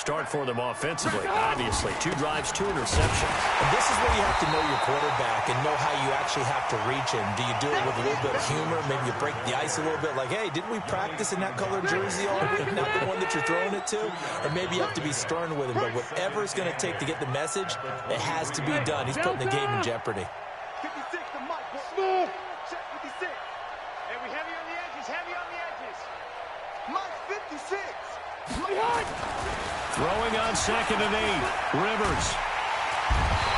start for them offensively. Obviously, 2 drives, 2 interceptions. And this is where you have to know your quarterback and know how you actually have to reach him. Do you do it with a little bit of humor? Maybe you break the ice a little bit like, hey, didn't we practice in that color jersey all week, not the one that you're throwing it to? Or maybe you have to be stern with him. But whatever it's going to take to get the message, it has to be done. He's putting the game in jeopardy. 56 to Mike. Smooth. Check 56. And we heavy on the edges, heavy on the edges. Mike 56. Throwing on 2nd and 8. Rivers.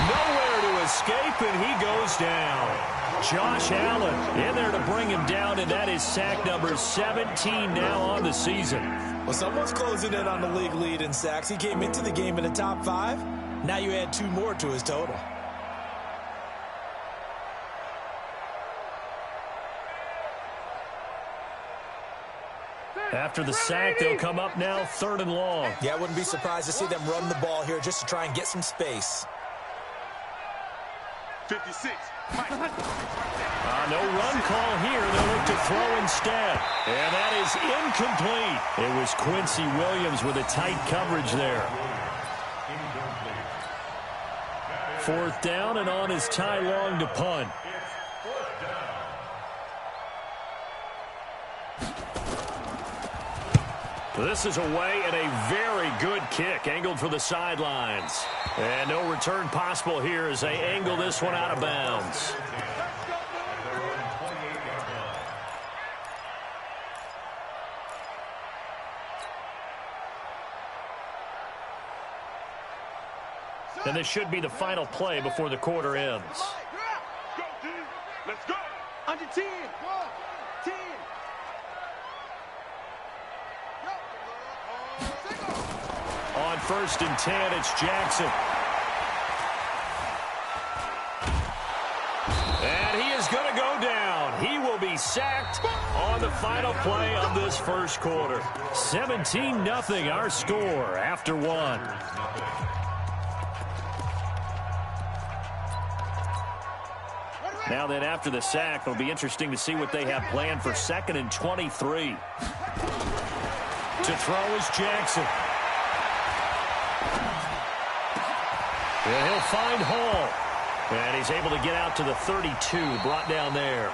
Nowhere to escape, and he goes down. Josh Allen in there to bring him down, and that is sack number 17 now on the season. Well, someone's closing in on the league lead in sacks. He came into the game in the top 5. Now you add 2 more to his total. After the sack, they'll come up now 3rd and long. Yeah, I wouldn't be surprised to see them run the ball here just to try and get some space. 56. No run call here. They'll look to throw instead. And that is incomplete. It was Quincy Williams with a tight coverage there. 4th down, and on is Ty Long to punt. This is away, and a very good kick angled for the sidelines. And no return possible here as they angle this one out of bounds. And this should be the final play before the quarter ends. Go, dude. Let's go. Under 10. 10. On 1st and 10, it's Jackson. And he is going to go down. He will be sacked on the final play of this first quarter. 17-0 our score after 1. Now then, after the sack, it'll be interesting to see what they have planned for 2nd and 23. To throw is Jackson. And he'll find Hall. And he's able to get out to the 32, brought down there.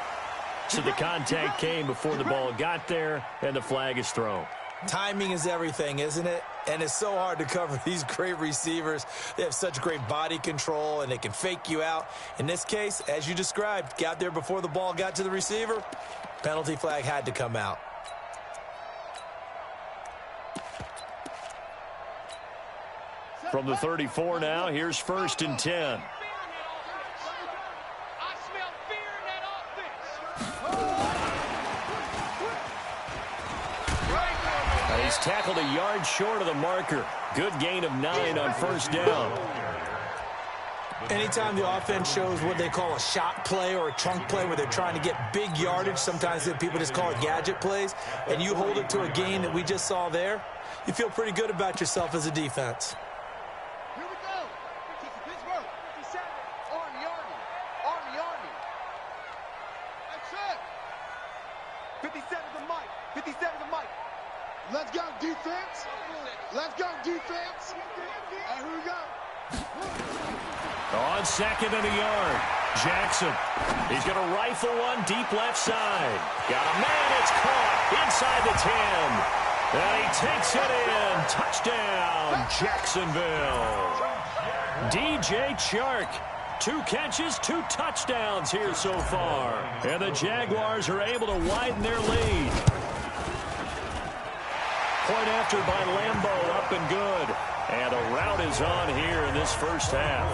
So the contact came before the ball got there, and the flag is thrown. Timing is everything, isn't it? And it's so hard to cover these great receivers. They have such great body control, and they can fake you out. In this case, as you described, got there before the ball got to the receiver. Penalty flag had to come out. From the 34 now, here's 1st and 10. He's tackled a yard short of the marker. Good gain of 9 on 1st down. Anytime the offense shows what they call a shot play or a chunk play where they're trying to get big yardage, sometimes people just call it gadget plays, and you hold it to a gain that we just saw there, you feel pretty good about yourself as a defense. Here we go. Pittsburgh. 57. Army. Army. That's it. 57 to Mike. 57 to Mike. Let's go, defense. Let's go, defense. And here we go. On 2nd and a yard, Jackson. He's going to rifle one deep left side. Got a man, it's caught inside the 10. And he takes it in. Touchdown, Jacksonville. DJ Chark. 2 catches, 2 touchdowns here so far. And the Jaguars are able to widen their lead. Point after by Lambeau, up and good. And a rout is on here in this first half.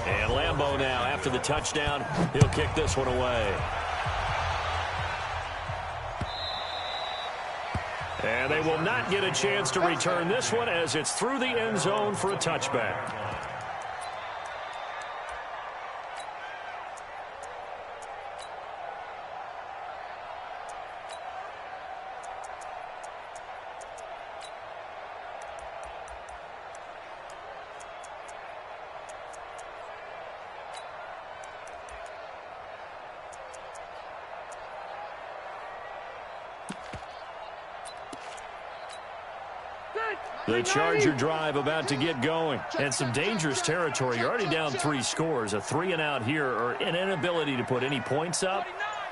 And Lambeau now, after the touchdown, he'll kick this one away. And they will not get a chance to return this one as it's through the end zone for a touchback. The Charger drive about to get going. And some dangerous territory. You're already down 3 scores. A 3-and-out here, or an inability to put any points up.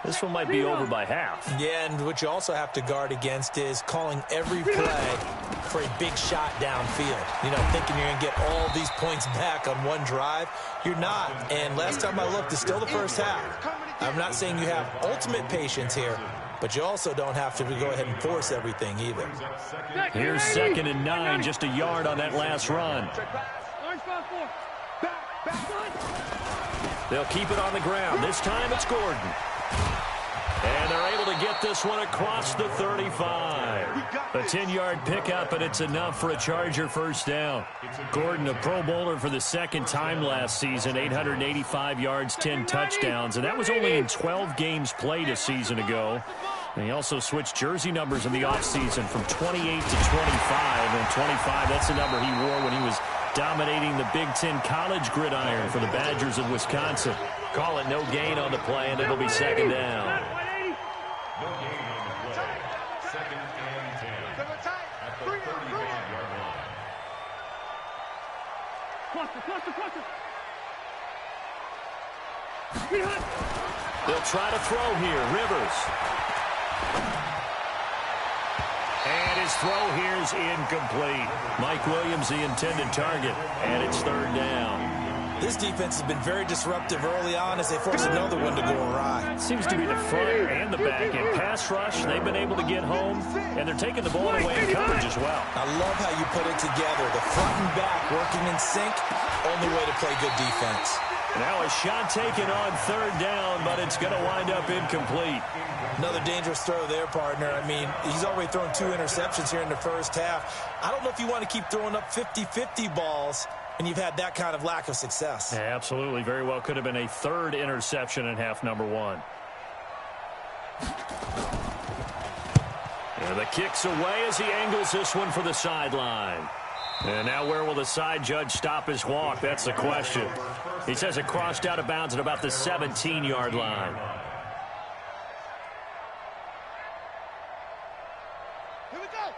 This one might be over by half. Yeah, and what you also have to guard against is calling every play for a big shot downfield. You know, thinking you're going to get all these points back on one drive. You're not. And last time I looked, it's still the first half. I'm not saying you have ultimate patience here, but you also don't have to go ahead and force everything either. Here's 2nd and 9, just a yard on that last run. They'll keep it on the ground. This time it's Gordon. And they're able to get this one across the 35. A 10-yard pickup, and it's enough for a Charger first down. Gordon, a Pro Bowler for the 2nd time last season, 885 yards, 10 touchdowns, and that was only in 12 games played a season ago. And he also switched jersey numbers in the offseason from 28 to 25. And 25, that's the number he wore when he was dominating the Big Ten college gridiron for the Badgers of Wisconsin. Call it no gain on the play, and it'll be 2nd down. No gain on the play. 2nd and 10. At the 35-yard line. They'll try to throw here. Rivers. And his throw here is incomplete. Mike Williams, the intended target, and it's 3rd down. This defense has been very disruptive early on as they force another one to go awry. Seems to be the front and the back end. Pass rush, they've been able to get home, and they're taking the ball away in coverage as well. I love how you put it together. The front and back working in sync, only way to play good defense. Now a shot taken on 3rd down, but it's going to wind up incomplete. Another dangerous throw there, partner. I mean, he's already thrown 2 interceptions here in the first half. I don't know if you want to keep throwing up 50-50 balls, and you've had that kind of lack of success. Yeah, absolutely. Very well could have been a 3rd interception in half number 1. And the kick's away as he angles this one for the sideline. And now where will the side judge stop his walk? That's the question. He says it crossed out of bounds at about the 17-yard line.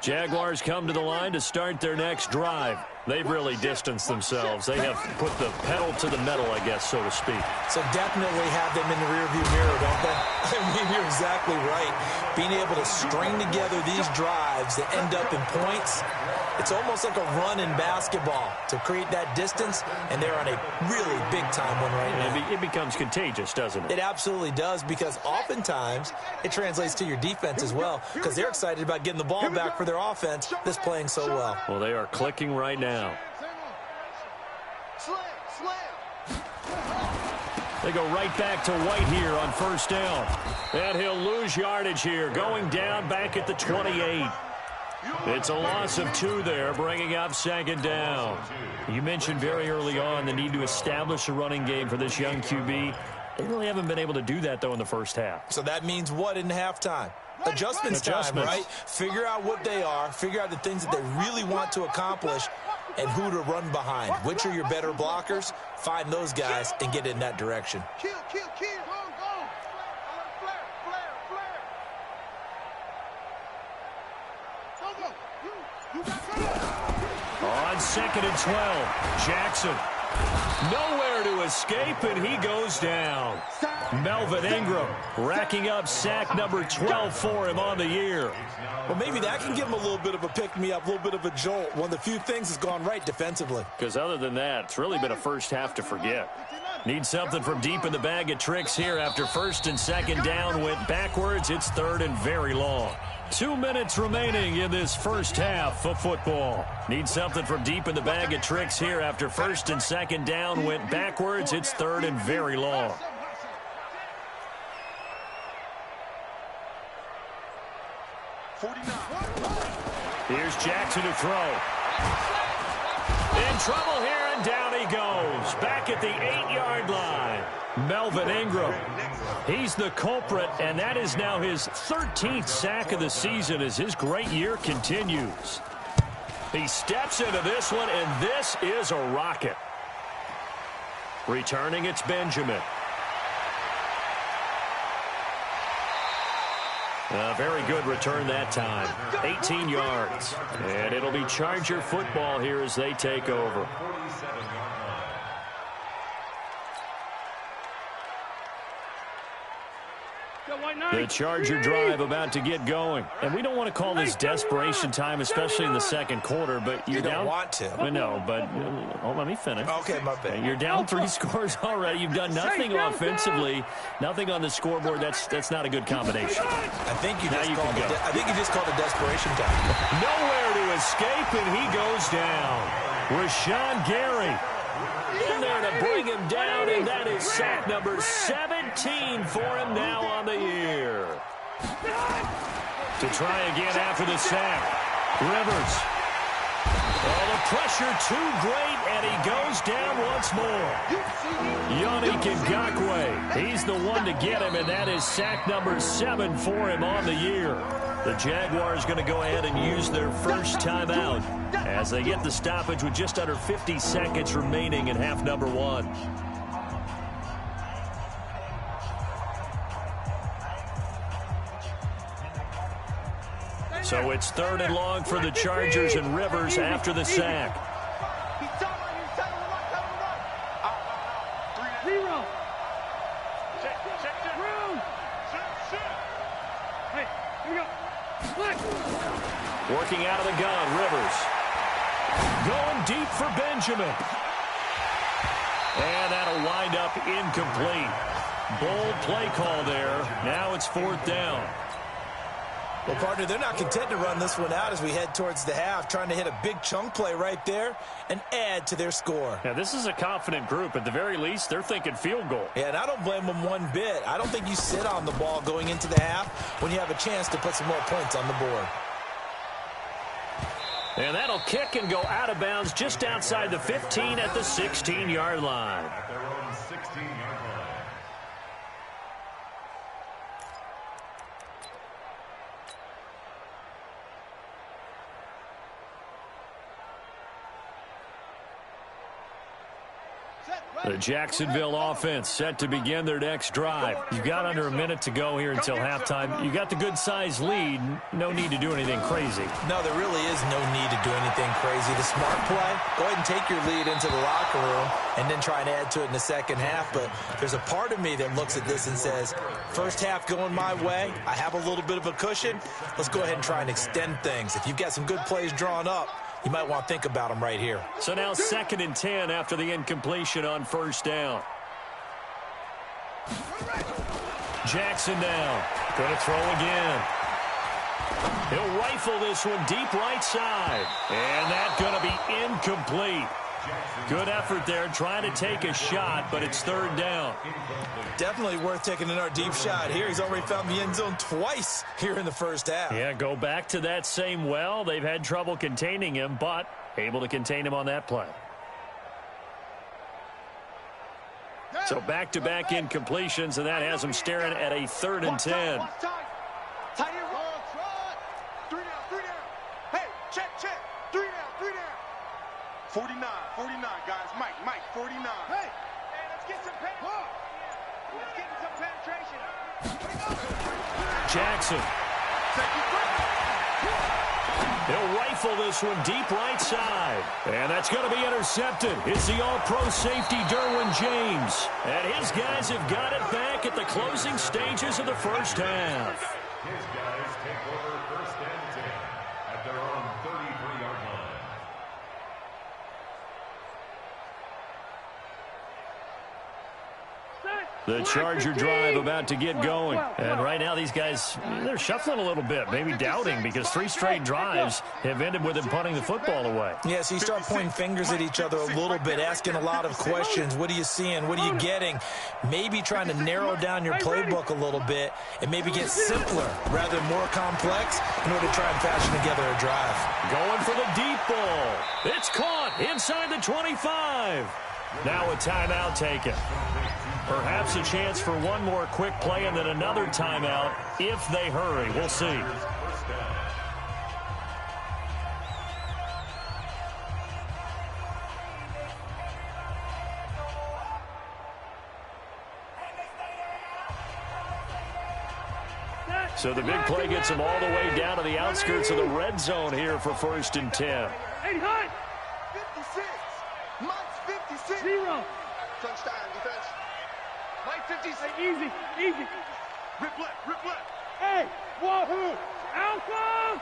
Jaguars come to the line to start their next drive. They've really distanced themselves. They have put the pedal to the metal, I guess, so to speak. So definitely have them in the rearview mirror, don't they? I mean, you're exactly right. Being able to string together these drives that end up in points, it's almost like a run in basketball to create that distance, and they're on a really big-time one right now. It becomes contagious, doesn't it? It absolutely does, because oftentimes it translates to your defense as well, because they're excited about getting the ball back for their offense that's playing so well. Well, they are clicking right now. They go right back to White here on first down. And he'll lose yardage here, going down back at the 28. It's a loss of 2 there, bringing up 2nd down. You mentioned very early on the need to establish a running game for this young QB. They really haven't been able to do that, though, in the first half. So that means what in halftime? Adjustments time, right? Figure out what they are, figure out the things that they really want to accomplish, and who to run behind. Which are your better blockers? Find those guys and get in that direction. Kill. Go. On 2nd and 12, Jackson. Nowhere to escape, and he goes down. Melvin Ingram racking up sack number 12 for him on the year. Well, maybe that can give him a little bit of a pick-me-up, a little bit of a jolt. One of the few things has gone right defensively. Because other than that, it's really been a first half to forget. Need something from deep in the bag of tricks here after 1st and 2nd down went backwards. It's 3rd and very long. 2 minutes remaining in this first half of football. Need something from deep in the bag of tricks here after 1st and 2nd down went backwards. It's 3rd and very long. Here's Jackson to throw. In trouble here, and down he goes. Back at the 8-yard line. Melvin Ingram. He's the culprit, and that is now his 13th sack of the season as his great year continues. He steps into this one, and this is a rocket. Returning, it's Benjamin. A very good return that time. 18 yards. And it'll be Charger football here as they take over. The Charger drive about to get going. And we don't want to call this desperation time, especially in the second quarter, but you're you don't down. Want to. No, but let me finish. Okay, my bad. You're down 3 scores already. You've done nothing offensively, nothing on the scoreboard. That's not a good combination. I think you just called a desperation time. Nowhere to escape, and he goes down. Rashawn Gary in there to bring him down, and that is sack number 17 for him now on the year. To try again after the sack, Rivers. Oh, the pressure too great, and he goes down once more. Yannick Ngakoue, he's the one to get him, and that is sack number 7 for him on the year. The Jaguars going to go ahead and use their first timeout as they get the stoppage with just under 50 seconds remaining in half number 1. So it's 3rd and long for the Chargers, and Rivers after the sack. Working out of the gun, Rivers. Going deep for Benjamin. And that'll wind up incomplete. Bold play call there. Now it's 4th down. Well, partner, they're not content to run this one out as we head towards the half, trying to hit a big chunk play right there and add to their score. Yeah, this is a confident group. At the very least, they're thinking field goal. Yeah, and I don't blame them one bit. I don't think you sit on the ball going into the half when you have a chance to put some more points on the board. And that'll kick and go out of bounds just outside the 15 at the 16-yard line. At their own 16-yard line. The Jacksonville offense set to begin their next drive. You've got under a minute to go here until halftime. You got the good-sized lead. No need to do anything crazy. No, there really is no need to do anything crazy. The smart play, go ahead and take your lead into the locker room and then try and add to it in the second half. But there's a part of me that looks at this and says, first half going my way, I have a little bit of a cushion. Let's go ahead and try and extend things. If you've got some good plays drawn up, you might want to think about them right here. So now 2nd and 10 after the incompletion on 1st down. Jackson now. Going to throw again. He'll rifle this one deep right side. And that's going to be incomplete. Good effort there, trying to take a shot, but it's 3rd down. Definitely worth taking another deep shot here. He's already found the end zone twice here in the first half. Yeah, go back to that same well. They've had trouble containing him, but able to contain him on that play. So back-to-back incompletions, and that has him staring at a 3rd and 10. Hey, check. 3 down. 49, guys. Mike, 49. Hey, let's get some penetration. Jackson. He'll rifle this one deep right side. And that's going to be intercepted. It's the all-pro safety, Derwin James. And his guys have got it back at the closing stages of the first half. His guys take over 1st and 10 at their own 33-yard line. The Charger drive about to get going. And right now these guys, they're shuffling a little bit, maybe doubting, because 3 straight drives have ended with them punting the football away. Yeah, so you start pointing fingers at each other a little bit, asking a lot of questions. What are you seeing? What are you getting? Maybe trying to narrow down your playbook a little bit and maybe get simpler rather than more complex in order to try and fashion together a drive. Going for the deep ball. It's caught inside the 25. Now a timeout taken. Perhaps a chance for one more quick play and then another timeout if they hurry. We'll see. So the big play gets them all the way down to the outskirts of the red zone here for 1st and 10. 56. Mike's 56. 0. Touchdown defense. Mike 56. Easy. Rip left. Hey, wahoo! Alpha!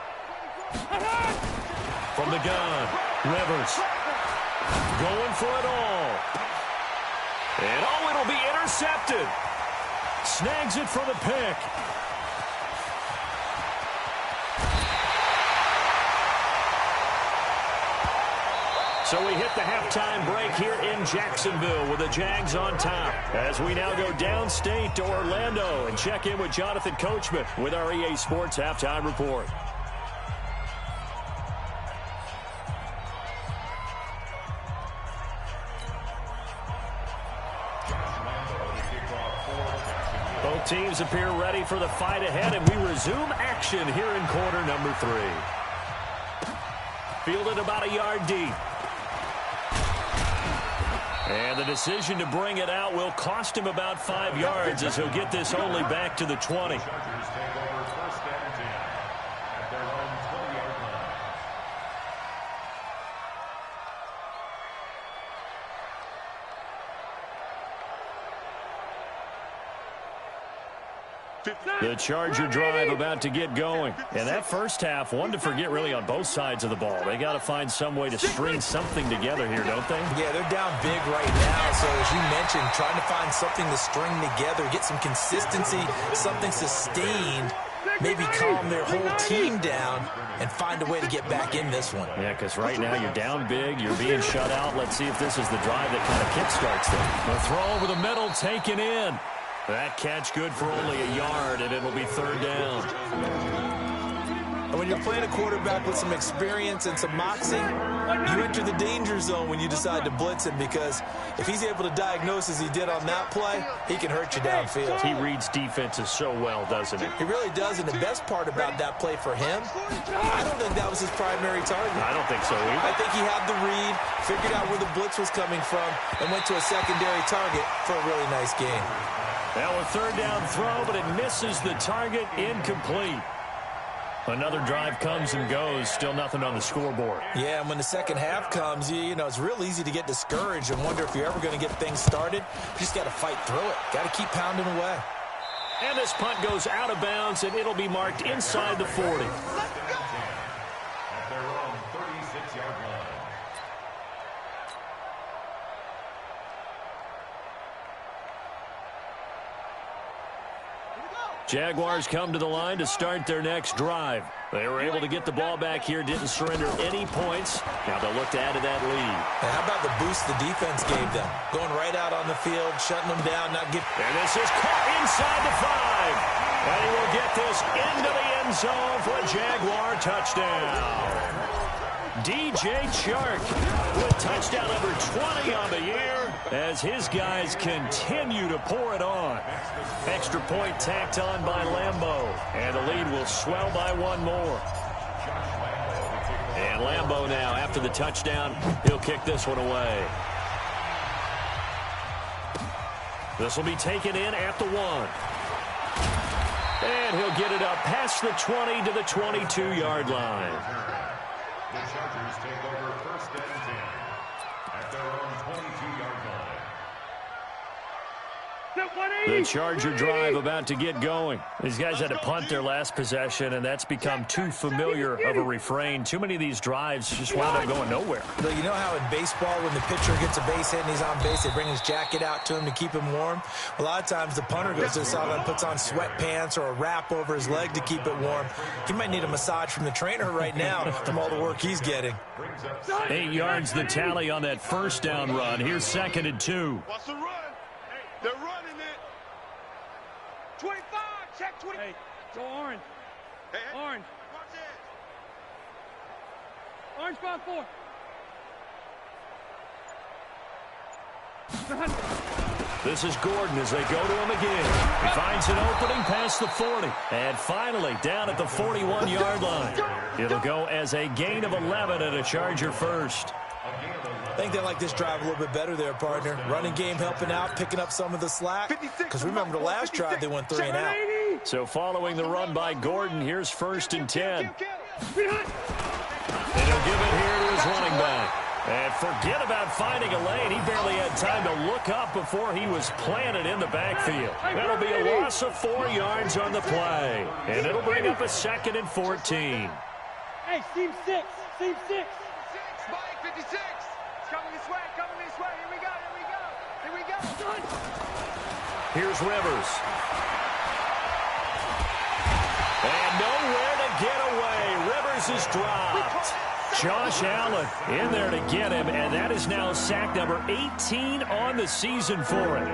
From the gun, Rivers going for it all. And it'll be intercepted. Snags it for the pick. So we hit the halftime break here in Jacksonville with the Jags on top. As we now go downstate to Orlando and check in with Jonathan Coachman with our EA Sports Halftime Report. Both teams appear ready for the fight ahead, and we resume action here in quarter number 3. Fielded about a yard deep. And the decision to bring it out will cost him about 5 yards as he'll get this only back to the 20. The Charger drive about to get going. And that first half, one to forget really on both sides of the ball. They got to find some way to string something together here, don't they? Yeah, they're down big right now. So as you mentioned, trying to find something to string together, get some consistency, something sustained, maybe calm their whole team down and find a way to get back in this one. Yeah, because right now you're down big, you're being shut out. Let's see if this is the drive that kind of kickstarts them. The throw over the middle, taken in. That catch good for only a yard, and it'll be 3rd down. When you're playing a quarterback with some experience and some moxie, you enter the danger zone when you decide to blitz him, because if he's able to diagnose as he did on that play, he can hurt you downfield. He reads defenses so well, doesn't he? He really does, and the best part about that play for him, I don't think that was his primary target. I don't think so either. I think he had the read, figured out where the blitz was coming from, and went to a secondary target for a really nice gain. Now a 3rd down throw, but it misses the target, incomplete. Another drive comes and goes, still nothing on the scoreboard. Yeah, and when the second half comes, you know, it's real easy to get discouraged and wonder if you're ever going to get things started. You just got to fight through it. Got to keep pounding away. And this punt goes out of bounds, and it'll be marked inside the 40. At their own 36-yard line. Jaguars come to the line to start their next drive. They were able to get the ball back here, didn't surrender any points. Now they'll look to add to that lead. And how about the boost the defense gave them? Going right out on the field, shutting them down, not getting... And this is caught inside the 5. And he will get this into the end zone for a Jaguar touchdown. DJ Chark with touchdown number 20 on the year as his guys continue to pour it on. Extra point tacked on by Lambo, and the lead will swell by 1 more. And Lambo now, after the touchdown, he'll kick this one away. This will be taken in at the 1. And he'll get it up past the 20 to the 22-yard line. The Chargers take over 1st and 10 at their own 22-yard line. The Charger drive about to get going. These guys had to punt their last possession, and that's become too familiar of a refrain. Too many of these drives just wound up going nowhere. But you know how in baseball, when the pitcher gets a base hit and he's on base, they bring his jacket out to him to keep him warm? A lot of times the punter goes to the sideline and puts on sweatpants or a wrap over his leg to keep it warm. He might need a massage from the trainer right now from all the work he's getting. 8 yards the tally on that 1st down run. Here's 2nd and 2. What's the run? They're running it. 25, check 20. Hey, go orange. Hey, Orange. watch it. Orange 5-4. This is Gordon as they go to him again. He finds an opening past the 40. And finally down at the 41-yard line. It'll go as a gain of 11 and a Charger first. I think they like this drive a little bit better there, partner. Running game helping out, picking up some of the slack. Because remember the last drive, they went 3 and out. So following the run by Gordon, here's 1st and 10. And he'll give it here to his running back. And forget about finding a lane. He barely had time to look up before he was planted in the backfield. That'll be a loss of 4 yards on the play. And it'll bring up a 2nd and 14. Hey, seam 6. Seam 6. Mike, 56. It's coming this way. Coming this way. Here we go. Here we go. Here we go. Here's Rivers. And nowhere to get away. Rivers is dropped. Josh Allen in there to get him, and that is now sack number 18 on the season for him.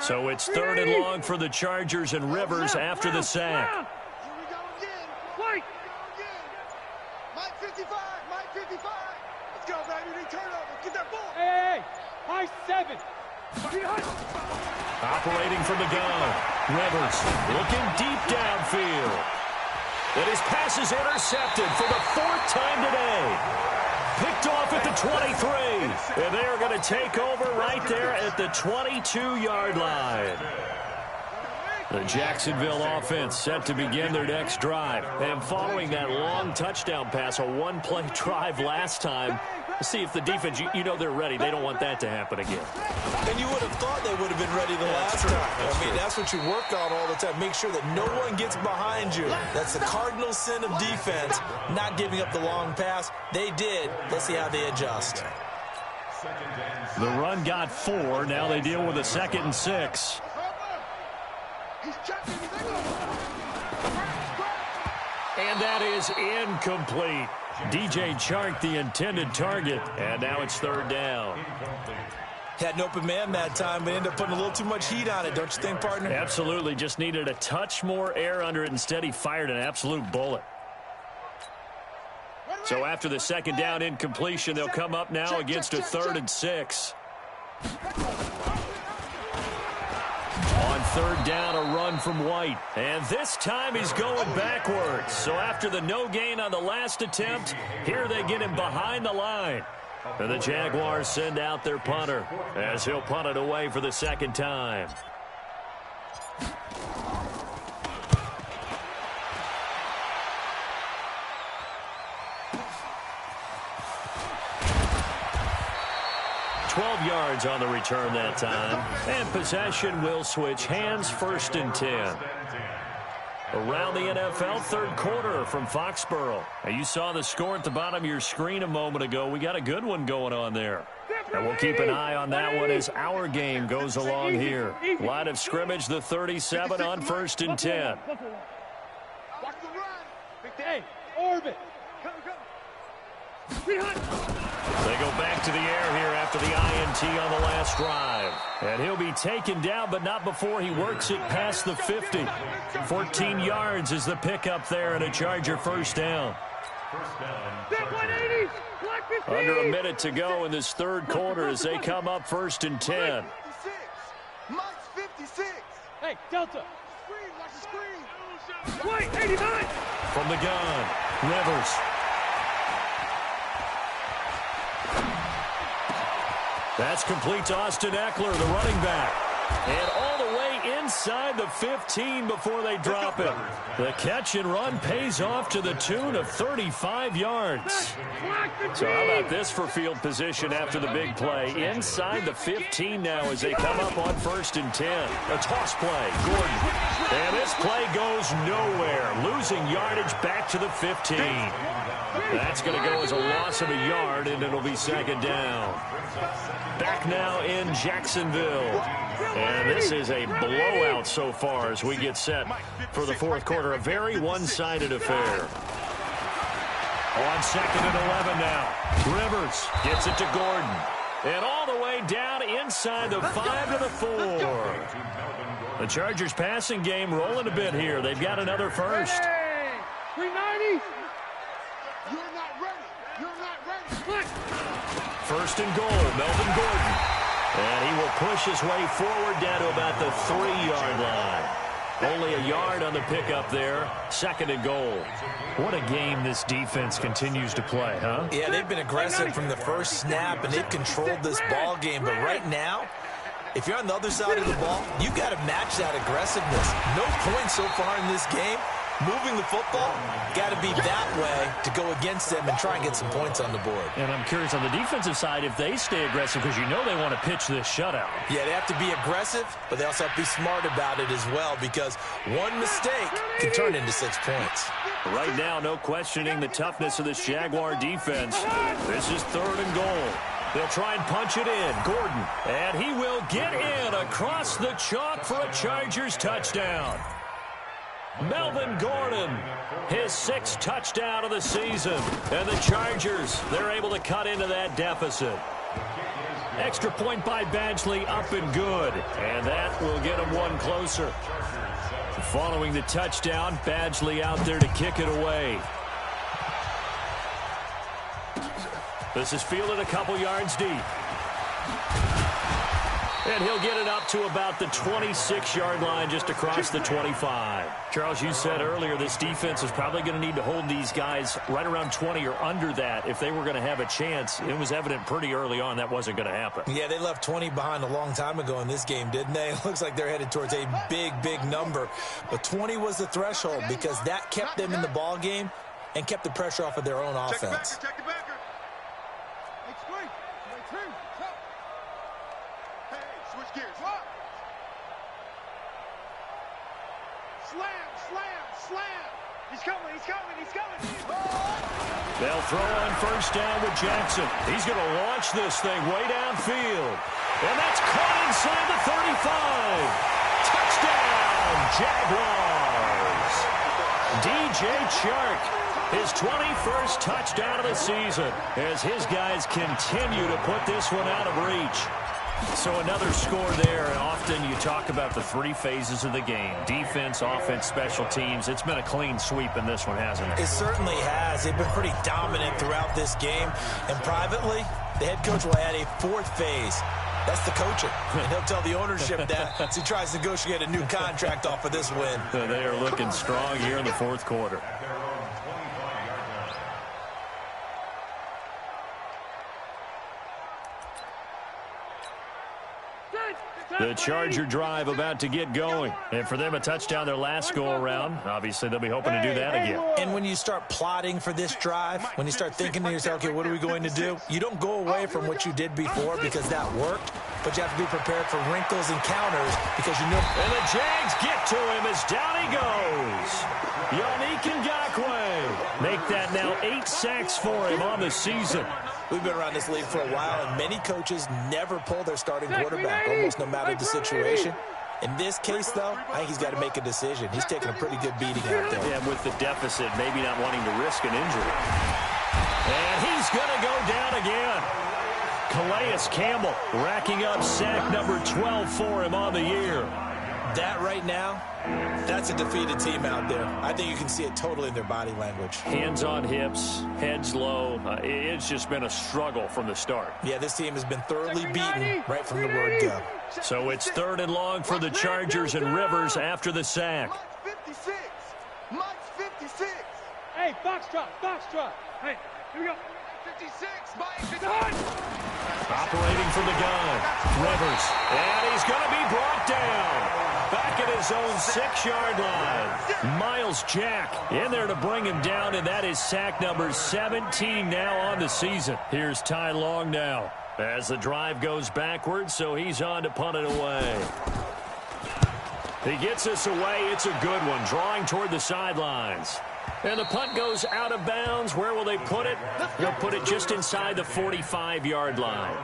So it's 3rd and long for the Chargers, and Rivers after the sack. Here we go again. White. Mike 55. Mike 55. Let's go, baby. They turn over. Get that ball. Hey, high 7. Operating from the gun. Rivers looking deep downfield. And his pass is intercepted for the 4th time today. Picked off at the 23. And they are going to take over right there at the 22-yard line. The Jacksonville offense set to begin their next drive. And following that long touchdown pass, a one-play drive last time, see if the defense, you know they're ready. They don't want that to happen again. And you would have thought they would have been ready the last time. I mean, that's what you work on all the time. Make sure that no one gets behind you. That's the cardinal sin of defense, not giving up the long pass. They did. Let's see how they adjust. The run got 4. Now they deal with a 2nd and 6. And that is incomplete. DJ Chark, the intended target, and now it's 3rd down. Had an open man that time, but ended up putting a little too much heat on it, don't you think, partner? Absolutely. Just needed a touch more air under it. Instead, he fired an absolute bullet. So after the 2nd down incompletion, they'll come up now against a 3rd and 6. On 3rd down, a run from White. And this time he's going backwards. So after the no gain on the last attempt, here they get him behind the line. And the Jaguars send out their punter as he'll punt it away for the 2nd time. Yards on the return that time. And possession will switch hands. 1st and 10. Around the NFL, 3rd quarter from Foxborough. Now, you saw the score at the bottom of your screen a moment ago. We got a good one going on there. And we'll keep an eye on that one as our game goes along here. Line of scrimmage, the 37 on 1st and 10. Watch the run. Hey, orbit. They go back to the air here after the INT on the last drive. And he'll be taken down, but not before he works it past the 50. 14 yards is the pickup there, and a Charger 1st down. Under a minute to go in this 3rd quarter as they come up 1st and 10. Mike's 56. Hey, Delta. Screen, watch the screen. White, 89. From the gun, Rivers. That's complete to Austin Eckler, the running back. And all the way inside the 15 before they drop it. The catch and run pays off to the tune of 35 yards. So how about this for field position after the big play? Inside the 15 now as they come up on 1st and 10. A toss play, Gordon. And this play goes nowhere. Losing yardage back to the 15. That's going to go as a loss of a yard, and it'll be 2nd down. Back now in Jacksonville. And this is a blowout so far as we get set for the 4th quarter. A very one-sided affair. On 2nd and 11 now. Rivers gets it to Gordon. And all the way down inside the 5 to the 4. The Chargers passing game rolling a bit here. They've got another 1st. Hey, 390. You're not ready. You're not ready. 1st and goal, Melvin Gordon. And he will push his way forward down to about the 3-yard line. Only a yard on the pickup there. 2nd and goal. What a game this defense continues to play, huh? Yeah, they've been aggressive from the first snap, and they've controlled this ball game. But right now, if you're on the other side of the ball, you've got to match that aggressiveness. No points so far in this game. Moving the football, got to be that way to go against them and try and get some points on the board. And I'm curious on the defensive side if they stay aggressive, because you know they want to pitch this shutout. Yeah, they have to be aggressive, but they also have to be smart about it as well, because one mistake can turn into 6 points. Right now, no questioning the toughness of this Jaguar defense. This is 3rd and goal. They'll try and punch it in. Gordon, and he will get in across the chalk for a Chargers touchdown. Melvin Gordon, his 6th touchdown of the season. And the Chargers, they're able to cut into that deficit. Extra point by Badgley, up and good. And that will get them one closer. Following the touchdown, Badgley out there to kick it away. This is fielded a couple yards deep. And he'll get it up to about the 26-yard line, just across the 25. Charles, you said earlier this defense is probably going to need to hold these guys right around 20 or under that if they were going to have a chance. It was evident pretty early on that wasn't going to happen. Yeah, they left 20 behind a long time ago in this game, didn't they? It looks like they're headed towards a big, big number. But 20 was the threshold because that kept them in the ball game and kept the pressure off of their own offense. Check the backer. Switch gears. Slam, slam, slam. He's coming, he's coming, he's coming. They'll throw on 1st down with Jackson. He's going to launch this thing way downfield. And that's caught inside the 35. Touchdown, Jaguars. DJ Chark, his 21st touchdown of the season, as his guys continue to put this one out of reach. So another score there, and often you talk about the 3 phases of the game. Defense, offense, special teams. It's been a clean sweep in this one, hasn't it? It certainly has. They've been pretty dominant throughout this game. And privately, the head coach will add a 4th phase. That's the coaching. And he'll tell the ownership that as he tries to negotiate a new contract off of this win. They are looking strong here in the 4th quarter. The Charger drive about to get going. And for them, a touchdown their last go-around. Obviously, they'll be hoping to do that again. And when you start plotting for this drive, when you start thinking to yourself, okay, what are we going to do? You don't go away from what you did before because that worked, but you have to be prepared for wrinkles and counters because you know. And the Jags get to him as down he goes. Yannick Ngakoue. Make that now 8 sacks for him on the season. We've been around this league for a while, and many coaches never pull their starting quarterback, almost no matter the situation. In this case, though, I think he's got to make a decision. He's taking a pretty good beating out there. Yeah, with the deficit, maybe not wanting to risk an injury. And he's going to go down again. Calais Campbell racking up sack number 12 for him on the year. That right now, that's a defeated team out there. I think you can see it totally in their body language. Hands on hips, heads low. It's just been a struggle from the start. Yeah, this team has been thoroughly beaten right from the word go. So it's 3rd and long for the Chargers and Rivers after the sack. Mike's 56. Mike's 56. Hey, box drop, box drop. Hey, here we go. 56. Mike 56. Operating from the gun, Rivers. And he's going to be brought down. Back at his own 6-yard line. Miles Jack in there to bring him down, and that is sack number 17 now on the season. Here's Ty Long now as the drive goes backwards, so he's on to punt it away. He gets us away. It's a good one, drawing toward the sidelines. And the punt goes out of bounds. Where will they put it? They'll put it just inside the 45-yard line.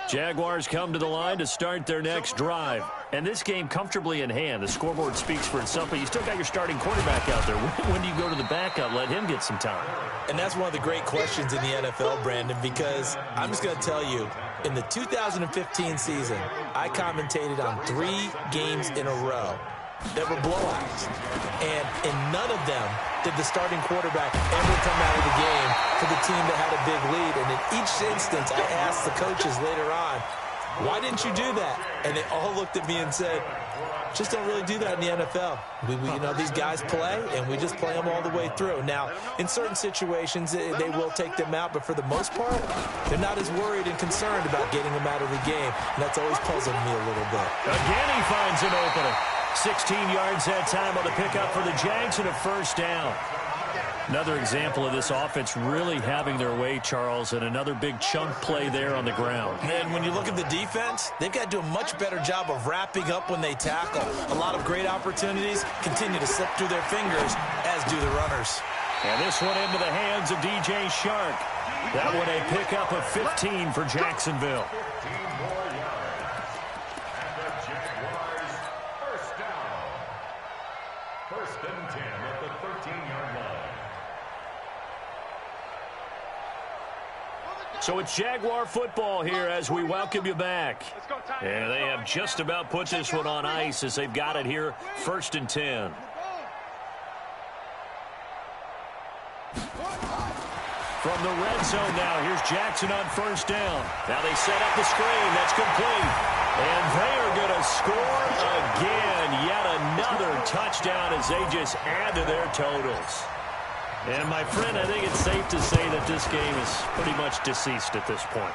Jaguars come to the line to start their next drive. And this game comfortably in hand. The scoreboard speaks for itself, but you still got your starting quarterback out there. When do you go to the backup? Let him get some time. And that's one of the great questions in the NFL, Brandon, because I'm just going to tell you, in the 2015 season, I commentated on 3 games in a row that were blowouts. And in none of them did the starting quarterback ever come out of the game for the team that had a big lead. And in each instance, I asked the coaches later on, why didn't you do that? And they all looked at me and said, just don't really do that in the NFL. You know, these guys play, and we just play them all the way through. Now, in certain situations, they will take them out, but for the most part, they're not as worried and concerned about getting them out of the game, and that's always puzzled me a little bit. Again, he finds an opening. 16 yards that time on the pickup for the Jags and a first down. Another example of this offense really having their way, Charles, and another big chunk play there on the ground. And when you look at the defense, they've got to do a much better job of wrapping up when they tackle. A lot of great opportunities continue to slip through their fingers, as do the runners. And this one into the hands of DJ Shark. That one a pickup of 15 for Jacksonville. 15 more yards. And the Jaguars first down. First and 10 at the 13-yard line. So it's Jaguar football here as we welcome you back. And they have just about put this one on ice as they've got it here, first and 10. From the red zone now, here's Jackson on first down. Now they set up the screen. That's complete. And they are going to score again. Yet another touchdown as they just add to their totals. And, my friend, I think it's safe to say that this game is pretty much deceased at this point.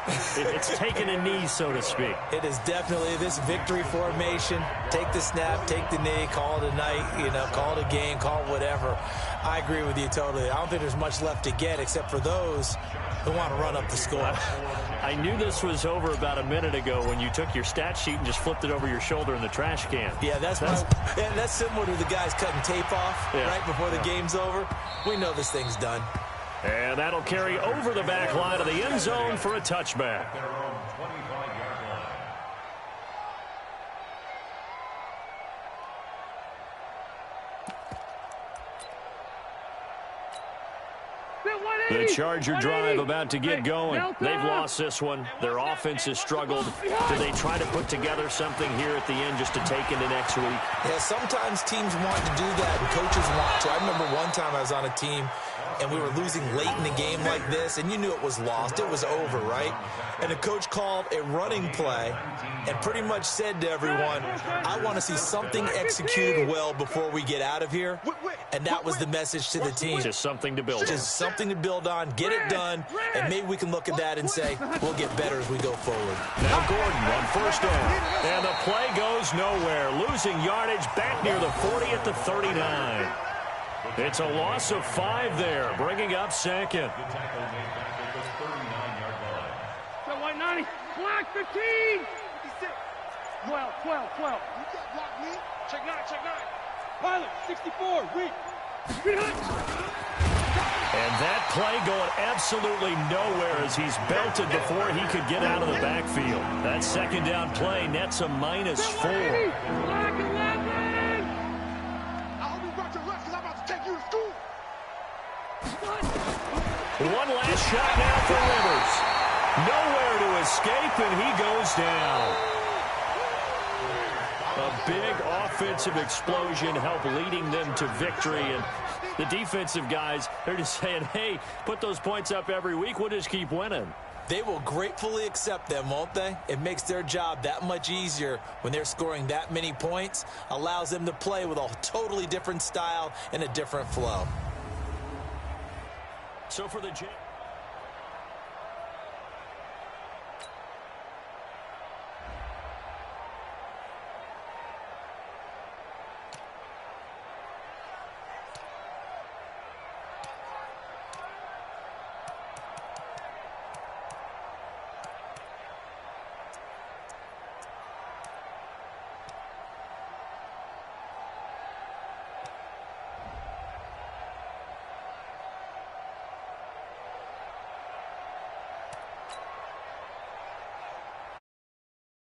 It's taken a knee, so to speak. It is definitely this victory formation. Take the snap, take the knee, call it a night, you know, call it a game, call it whatever. I agree with you totally. I don't think there's much left to get except for those who want to run up the score. I knew this was over about a minute ago when you took your stat sheet and just flipped it over your shoulder in the trash can. Yeah, that's similar to the guys cutting tape off right before the game's over. We know this thing's done. And that'll carry over the back line of the end zone for a touchback. Their own 25-yard line. The Charger drive about to get going. They've lost this one. Their offense has struggled. Do they try to put together something here at the end just to take into next week? Yeah, sometimes teams want to do that and coaches want to. I remember one time I was on a team and we were losing late in the game like this, and you knew it was lost. It was over, right? And the coach called a running play and pretty much said to everyone, I want to see something executed well before we get out of here. And that was the message to the team. Just something to build on. Just something to build on, get it done, and maybe we can look at that and say, we'll get better as we go forward. Now Gordon on first down. And the play goes nowhere. Losing yardage back near the 40 at the 39. It's a loss of 5 there, bringing up second. The tackle made back at the 39-yard line. So 190, block 15. 12. You can't block me. Check 9. Pilot, 64, read. And that play going absolutely nowhere as he's belted before he could get out of the backfield. That second down play nets a -4. Block 11. I hope you brought your left because I'm about to take you to school. One last shot now for Rivers. Nowhere to escape, and he goes down. A big offensive explosion helped leading them to victory. And the defensive guys, they're just saying, hey, put those points up every week. We'll just keep winning. They will gratefully accept them, won't they? It makes their job that much easier when they're scoring that many points. Allows them to play with a totally different style and a different flow. So for the